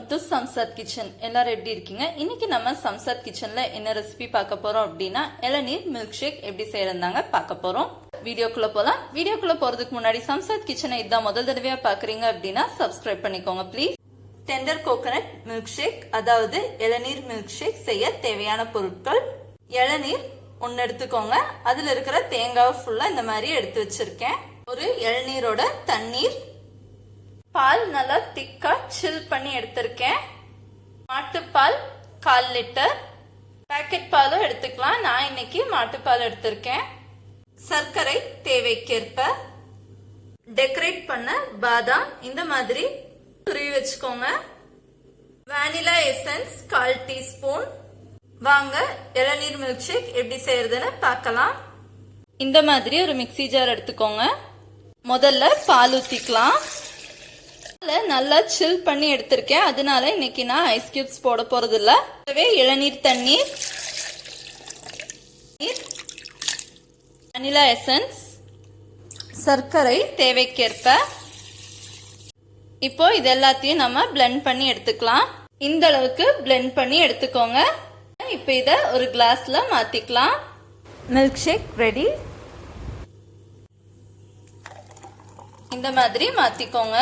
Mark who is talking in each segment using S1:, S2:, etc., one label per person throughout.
S1: Welcome to samsath kitchen. எல்லாரும் எப்படி இருக்கீங்க? இன்னைக்கு நம்ம samsath கிச்சன்ல என்ன ரெசிபி பார்க்க போறோம் அப்படின்னா இளநீர் மில்க் ஷேக் எப்படி செய்யறதாங்க பார்க்க போறோம். வீடியோக்குள்ள போலாம். வீடியோக்குள்ள போறதுக்கு முன்னாடி samsath கிச்சனை இதான் முதல் தடவையா பாக்குறீங்க அப்படின்னா சப்ஸ்கிரைப் பண்ணிக்கோங்க please. Tender coconut milk shake அதாவது இளநீர் மில்க் ஷேக் செய்ய தேவையான பொருட்கள்: இளநீர் ஒன்னு எடுத்துக்கோங்க. அதுல இருக்கிற தேங்காய் ஃபுல்லா இந்த மாதிரி எடுத்து வச்சிருக்கேன். ஒரு இளநீரோட தண்ணீர், பால் நல்லா திக்கா சில் பண்ணி எடுத்திருக்கேன். மாட்டுப்பால் 1/4 லிட்டர், பேக்கெட் பாலும் எடுத்துக்கலாம். நான் இன்னைக்கு மாட்டுப்பால் எடுத்திருக்கேன். சர்க்கரை தேவைக்கேற்ப, டெக்கரேட் பண்ண பாதாம் இந்த மாதிரி துருவி வச்சுக்கோங்க. வானிலா எசன்ஸ் 1/4 டீஸ்பூன். வாங்க இளநீர் மில்க் ஷேக் எப்படி செய்யறதுன்னு பார்க்கலாம். இந்த மாதிரி ஒரு மிக்ஸி ஜார் எடுத்துக்கோங்க. முதல்ல பால் ஊத்திக்கலாம். நல்லா சில் பண்ணி எடுத்திருக்கேன், அதனால இன்னைக்கு நான் ஐஸ் கியூப்ஸ் போட போறது இல்ல. இளநீர் தண்ணீர், வானிலா எசன்ஸ், சர்க்கரை தேவைக்கேற்ப. இப்போ இது எல்லாத்தையும் நம்ம பிளெண்ட் பண்ணி எடுத்துக்கலாம். இந்த அளவுக்கு பிளெண்ட் பண்ணி எடுத்துக்கோங்க. இப்போ இத ஒரு கிளாஸ்ல மாத்திக்கலாம். Milk shake ready. இந்த மாதிரி மாத்திக்கோங்க.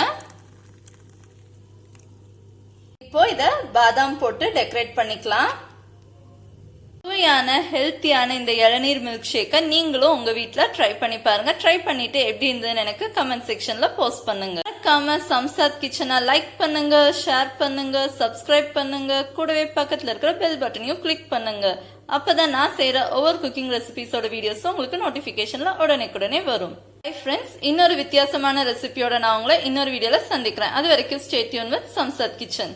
S1: இப்போ இத பாதாம் போட்டு டெக்கரேட் பண்ணிக்கலாம். சுவையான ஹெல்த்தியான இந்த இளநீர் மில்க் ஷேக்கை நீங்களும் உங்க வீட்ல ட்ரை பண்ணி பாருங்க. ட்ரை பண்ணிட்டு எப்படி இருந்ததுன்னு எனக்கு கமெண்ட் செக்ஷன்ல போஸ்ட் பண்ணுங்க. மறக்காம samsath கிச்சனை லைக் பண்ணுங்க, ஷேர் பண்ணுங்க, சப்ஸ்கிரைப் பண்ணுங்க. கூடவே பக்கத்துல இருக்கிற பெல் பட்டனையும் கிளிக் பண்ணுங்க. அப்பதான் நான் செய்யற ஒவ்வொரு குக்கிங் ரெசிபிஸோட வீடியோஸும் உங்களுக்கு நோட்டிபிகேஷன்ல உடனே வரும். ஹை ஃப்ரெண்ட்ஸ், இன்னொரு வித்தியாசமான ரெசிபியோட நான் உங்களை இன்னொரு வீடியோல சந்திக்கிறேன். அது வரைக்கும் stay tune with samsath kitchen.